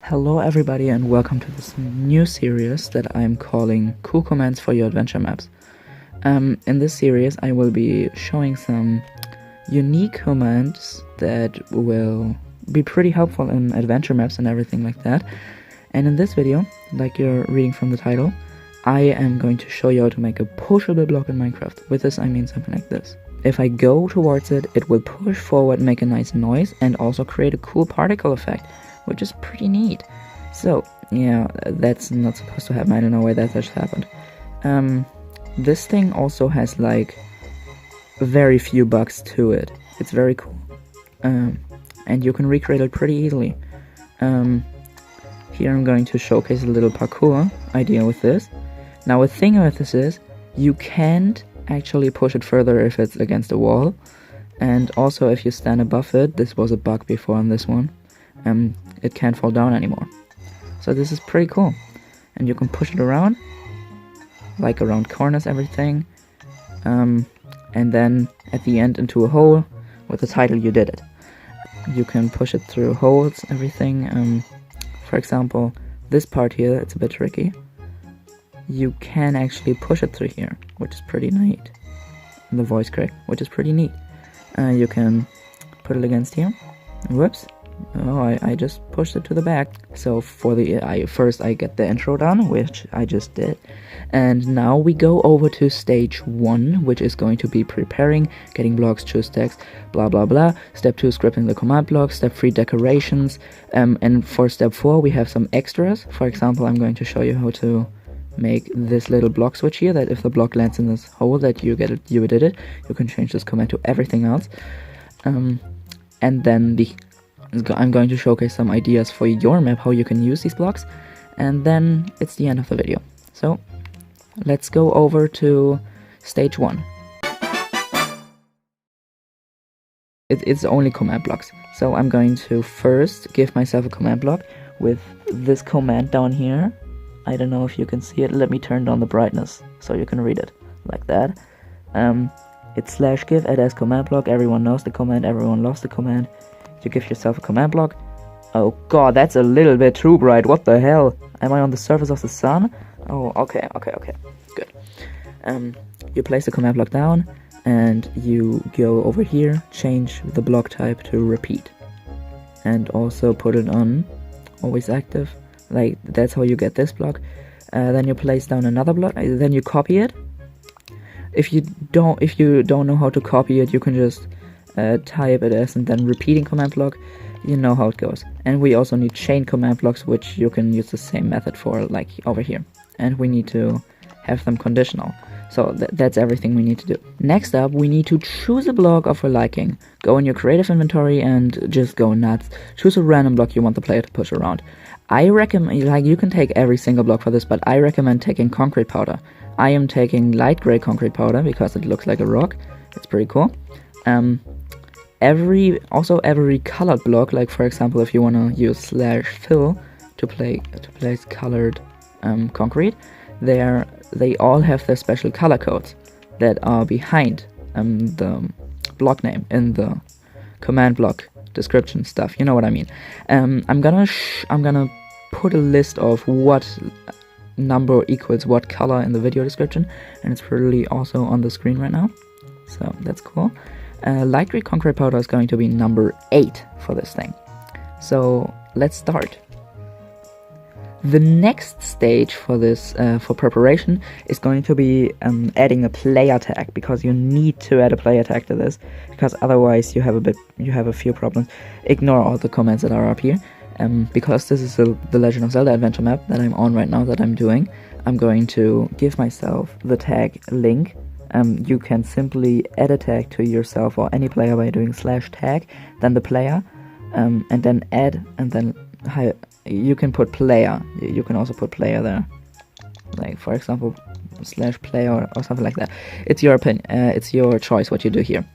Hello everybody and welcome to this new series that I'm calling Cool Commands for Your Adventure Maps. In this series I will be showing some unique commands that will be pretty helpful in adventure maps and everything like that. And in this video, like you're reading from the title, I am going to show you how to make a pushable block in Minecraft. With this I mean something like this. If I go towards it, it will push forward, make a nice noise, and also create a cool particle effect, which is pretty neat. So, yeah, that's not supposed to happen. I don't know why that just happened. This thing also has, like, very few bugs to it. It's very cool. And you can recreate it pretty easily. Here I'm going to showcase a little parkour idea with this. Now, the thing with this is, you can't actually push it further if it's against a wall. And also, if you stand above it, this was a bug before on this one. It can't fall down anymore. So this is pretty cool. And you can push it around, like around corners, everything. And then at the end into a hole with the title you did it. You can push it through holes, everything. For example, this part here, it's a bit tricky. You can actually push it through here, which is pretty neat. The voice crack, which is pretty neat. You can put it against here. Whoops. Oh, I just pushed it to the back. So for the first I get the intro done, which I just did. And now we go over to stage 1, which is going to be preparing, getting blocks, choose text, blah blah blah. Step 2, scripting the command block. Step 3, decorations. And for step 4 we have some extras. For example, I'm going to show you how to make this little block switch here, that if the block lands in this hole that you did it, you can change this command to everything else. And then I'm going to showcase some ideas for your map, how you can use these blocks, and then it's the end of the video. So let's go over to stage 1. It's only command blocks. So I'm going to first give myself a command block with this command down here. I don't know if you can see it. Let me turn down the brightness so you can read it like that. It's /give add as command block. Everyone knows the command, everyone loves the command. You give yourself a command block. Oh god, that's a little bit too bright. What the hell? Am I on the surface of the sun? Oh, okay, good. You place the command block down and you go over here, change the block type to repeat, and also put it on always active. Like, that's how you get this block. Then you place down another block, then you copy it. If you don't know how to copy it, you can just type it as and then repeating command block. You know how it goes. And we also need chain command blocks, which you can use the same method for, like over here. And we need to have them conditional. So that's everything we need to do. Next up, we need to choose a block of your liking. Go in your creative inventory and just go nuts. Choose a random block you want the player to push around. I recommend, like, you can take every single block for this, but I recommend taking concrete powder. I am taking light gray concrete powder because it looks like a rock. It's pretty cool. Every colored block, like for example, if you want to use /fill to place colored concrete, they all have their special color codes that are behind the block name in the command block description stuff. You know what I mean? I'm gonna put a list of what number equals what color in the video description, and it's really also on the screen right now. So that's cool. Light gray concrete powder is going to be number 8 for this thing. So let's start. The next stage for this, for preparation, is going to be adding a player tag, because you need to add a player tag to this, because otherwise you have a few problems. Ignore all the comments that are up here, because this is the Legend of Zelda adventure map that I'm on right now, that I'm doing. I'm going to give myself the tag link. You can simply add a tag to yourself or any player by doing /tag, then the player, and then add, and then you can put player. You can also put player there, like for example /player or something like that. It's your opinion. It's your choice what you do here,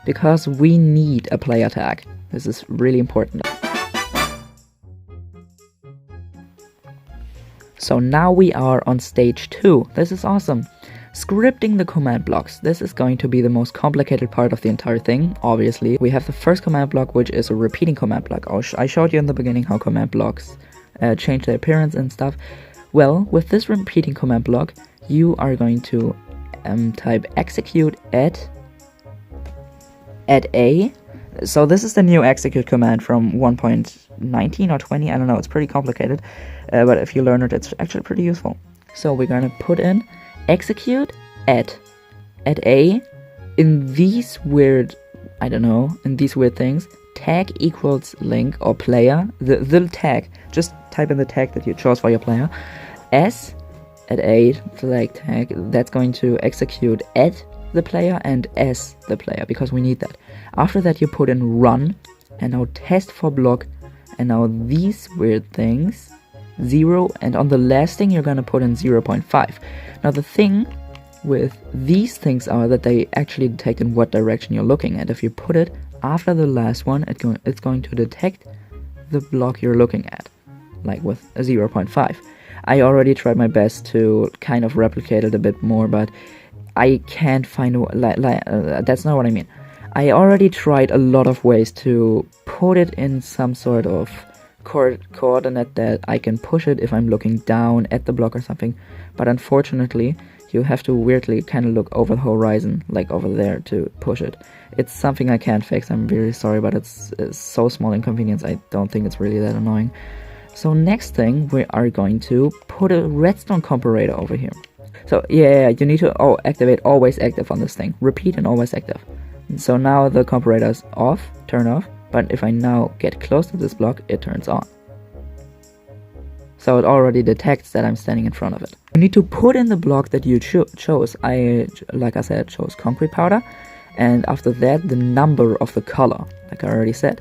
because we need a player tag. This is really important. So now we are on stage 2. This is awesome. Scripting the command blocks. This is going to be the most complicated part of the entire thing, obviously. We have the first command block, which is a repeating command block. I showed you in the beginning how command blocks change the appearance and stuff. Well, with this repeating command block, you are going to type execute at A. So this is the new execute command from 1.19 or 20, I don't know, it's pretty complicated, but if you learn it, it's actually pretty useful. So we're going to put in execute at A in these weird, I don't know, in these weird things, tag equals link or player, the tag, just type in the tag that you chose for your player, S at A, flag tag, that's going to execute at the player and S the player, because we need that. After that you put in run, and now test for block, and now these weird things, 0, and on the last thing you're gonna put in 0.5. Now the thing with these things are that they actually detect in what direction you're looking at. If you put it after the last one, it's going to detect the block you're looking at, like with a 0.5. I already tried my best to kind of replicate it a bit more, but I can't find that's not what I mean. I already tried a lot of ways to put it in some sort of coordinate that I can push it if I'm looking down at the block or something, but unfortunately you have to weirdly kind of look over the horizon, like over there, to push it. It's something I can't fix, I'm really sorry, but it's so small inconvenience, I don't think it's really that annoying. So next thing, we are going to put a redstone comparator over here. So yeah, you need to activate always active on this thing. Repeat and always active. So now the comparator is off, turn off, but if I now get close to this block, it turns on. So it already detects that I'm standing in front of it. You need to put in the block that you chose. Like I said, chose concrete powder, and after that the number of the color, like I already said.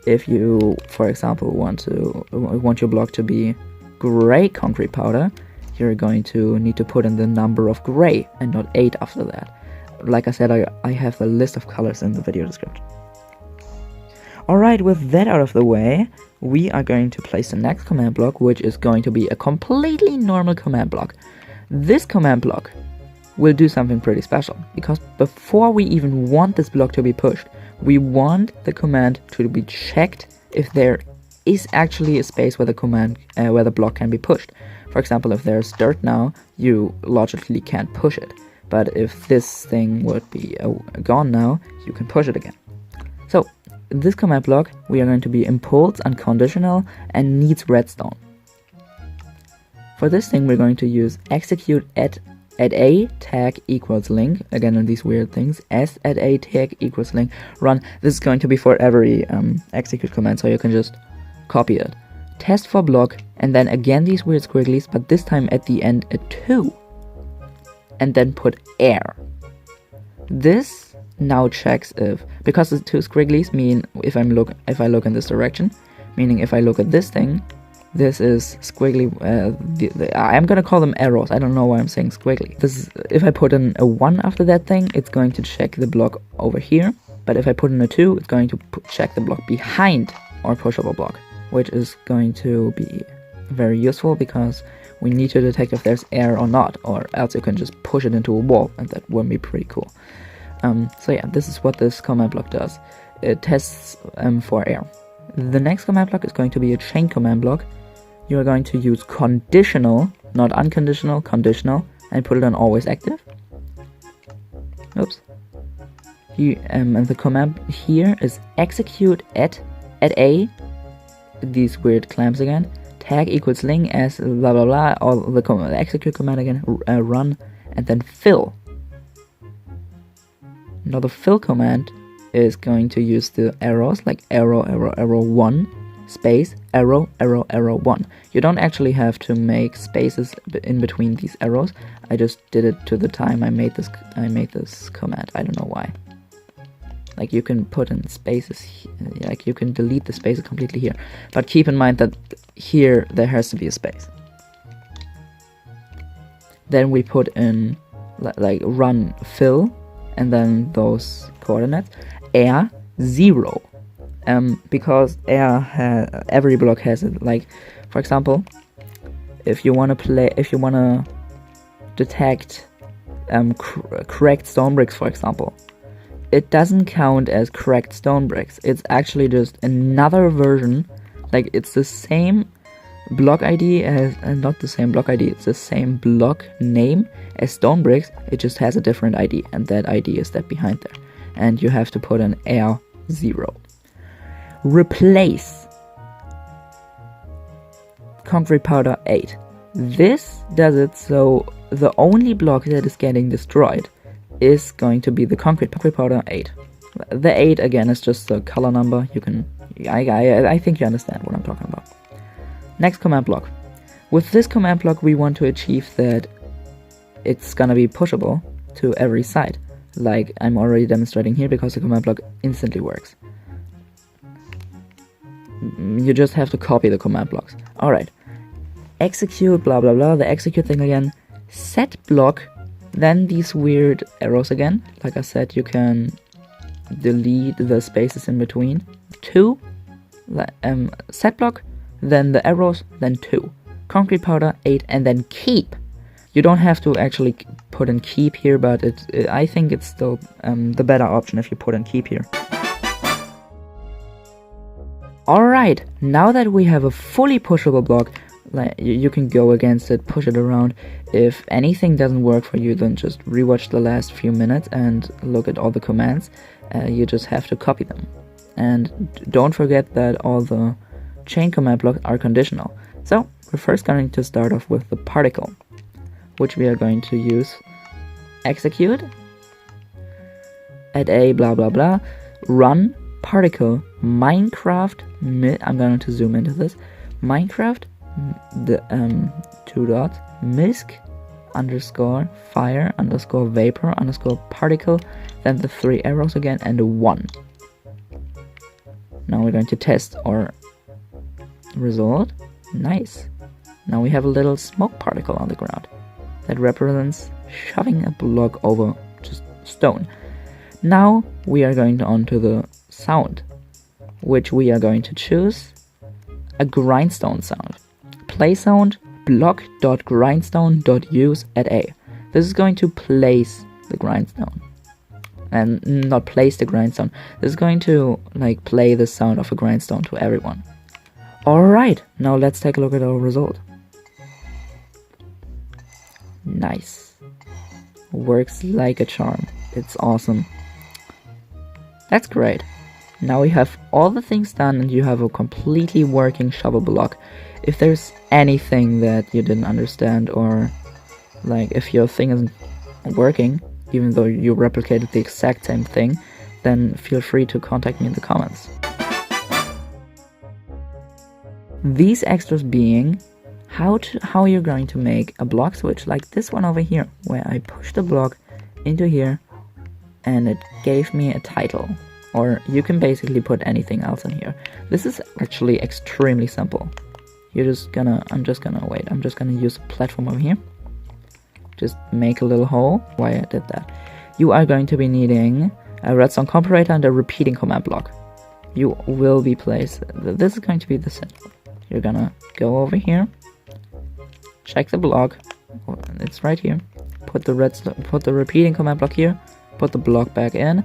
If you, for example, want your block to be gray concrete powder, you're going to need to put in the number of gray and not 8 after that. Like I said, I have a list of colors in the video description. Alright, with that out of the way, we are going to place the next command block, which is going to be a completely normal command block. This command block will do something pretty special, because before we even want this block to be pushed, we want the command to be checked if there is actually a space where the block can be pushed. For example, if there's dirt now, you logically can't push it. But if this thing would be gone now, you can push it again. So, this command block, we are going to be impulse, unconditional, and needs redstone. For this thing, we're going to use execute at A tag equals link, again on these weird things, S at A tag equals link, run. This is going to be for every execute command, so you can just copy it. Test for block, and then again these weird squigglies, but this time at the end a 2. And then put air. This now checks if, because the 2 squigglies mean if I look in this direction, meaning if I look at this thing, this is squiggly, I'm gonna call them arrows, I don't know why I'm saying squiggly. This is, if I put in a 1 after that thing, it's going to check the block over here, but if I put in a 2, it's going to check the block behind our pushable block, which is going to be very useful because we need to detect if there's air or not, or else you can just push it into a wall, and that would be pretty cool. So yeah, this is what this command block does. It tests for air. The next command block is going to be a chain command block. You are going to use conditional, not unconditional, conditional, and put it on always active. Oops. And the command here is execute at A, these weird clamps again, tag equals link as blah blah blah, all the execute command again, run, and then fill. Now the fill command is going to use the arrows, like arrow, arrow, arrow 1, space, arrow, arrow, arrow 1. You don't actually have to make spaces in between these arrows. I just did it to the time I made this command. I don't know why. Like you can put in spaces, like you can delete the spaces completely here. But keep in mind that here there has to be a space. Then we put in like run fill, and then those coordinates, air 0, because air every block has it. Like for example, if you want to detect cracked stone bricks, for example, it doesn't count as cracked stone bricks. It's actually just another version, like it's the same block ID as not the same block ID, it's the same block name as stone bricks, it just has a different ID, and that ID is that behind there. And you have to put an R0. Replace concrete powder 8. This does it so the only block that is getting destroyed is going to be the concrete powder 8. The 8 again is just the color number. You can, I think you understand what I'm talking about. Next command block. With this command block we want to achieve that it's gonna be pushable to every side, like I'm already demonstrating here because the command block instantly works. You just have to copy the command blocks. Alright, execute blah blah blah, the execute thing again, set block, then these weird arrows again. Like I said, you can delete the spaces in between. 2, set block, then the arrows, then 2. Concrete powder 8, and then keep. You don't have to actually put in keep here, but I think it's still the better option if you put in keep here. Alright, now that we have a fully pushable block, you can go against it, push it around. If anything doesn't work for you, then just rewatch the last few minutes and look at all the commands. You just have to copy them. And don't forget that all the chain command blocks are conditional. So we're first going to start off with the particle, which we are going to use execute at a blah blah blah run particle Minecraft I'm going to zoom into this, Minecraft the 2 dots misc underscore fire underscore vapor underscore particle, then the 3 arrows again and a 1. Now we're going to test our result. Nice. Now we have a little smoke particle on the ground that represents shoving a block over just stone. Now we are going on to the sound, which we are going to choose a grindstone sound. Play sound block.grindstone.use at A. This is going to place the grindstone. And not place the grindstone. This is going to like play the sound of a grindstone to everyone. Alright, now let's take a look at our result. Nice. Works like a charm. It's awesome. That's great. Now we have all the things done and you have a completely working shovel block. If there's anything that you didn't understand, or like if your thing isn't working, even though you replicated the exact same thing, then feel free to contact me in the comments. These extras being how you're going to make a block switch like this one over here, where I pushed the block into here and it gave me a title. Or you can basically put anything else in here. This is actually extremely simple. I'm just gonna use a platform over here. Just make a little hole. Why I did that. You are going to be needing a redstone comparator and a repeating command block. You will be placed. This is going to be the set. You're gonna go over here, check the block. It's right here. Put the repeating command block here. Put the block back in.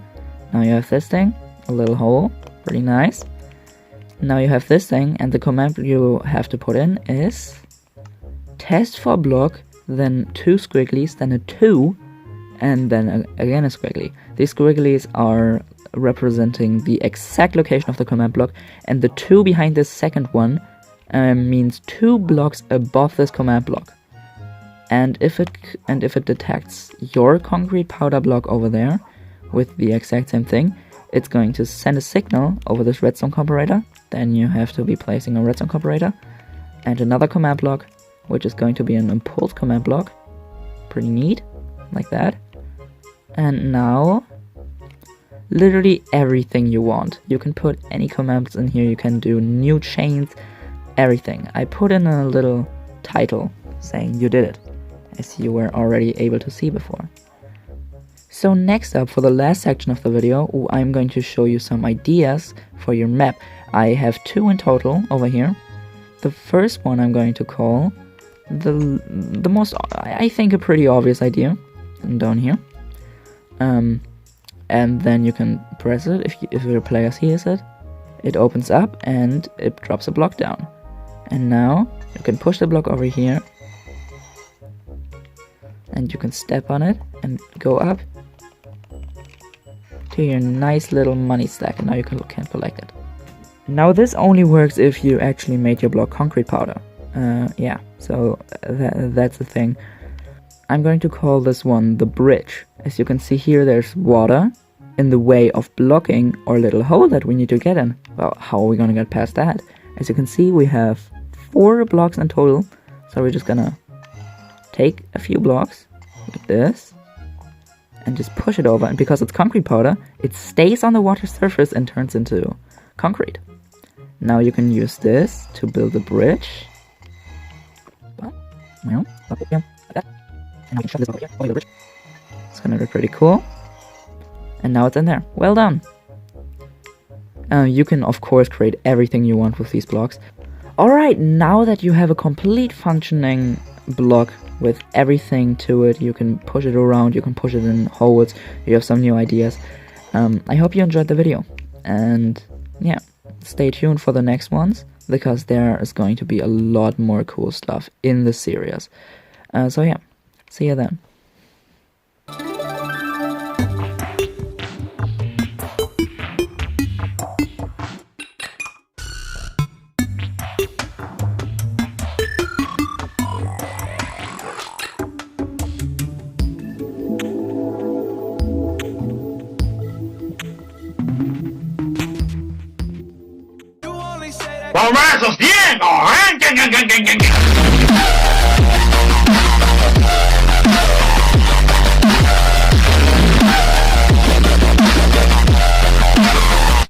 Now you have this thing, a little hole, pretty nice. Now you have this thing, and the command you have to put in is test for block, then 2 squigglies, then a 2, and then again a squiggly. These squigglies are representing the exact location of the command block, and the 2 behind this second one means 2 blocks above this command block. And if it detects your concrete powder block over there with the exact same thing, it's going to send a signal over this redstone comparator. Then you have to be placing a redstone comparator and another command block, which is going to be an impulse command block. Pretty neat, like that. And now, literally everything you want. You can put any commands in here, you can do new chains, everything. I put in a little title saying you did it, as you were already able to see before. So next up, for the last section of the video, I'm going to show you some ideas for your map. I have 2 in total over here. The first one I'm going to call the most, I think, a pretty obvious idea, down here. And then you can press it. If your player sees it, it opens up and it drops a block down. And now You can push the block over here, and you can step on it and go up to your nice little money stack, and now you can collect it. Now this only works if you actually made your block concrete powder. Yeah, so that's the thing. I'm going to call this one the bridge. As you can see here, there's water in the way of blocking our little hole that we need to get in. Well, how are we gonna get past that? As you can see, we have 4 blocks in total, so we're just gonna take a few blocks like this and just push it over, and because it's concrete powder, it stays on the water surface and turns into concrete. Now you can use this to build a bridge. And we can shove this over here, over the bridge. It's gonna be pretty cool. And now it's in there. Well done! You can of course create everything you want with these blocks. Alright, now that you have a complete functioning block with everything to it, you can push it around, you can push it in holes, you have some new ideas. I hope you enjoyed the video. And yeah, stay tuned for the next ones, because there is going to be a lot more cool stuff in the series. So yeah. See you then. ¡Toma esos 100!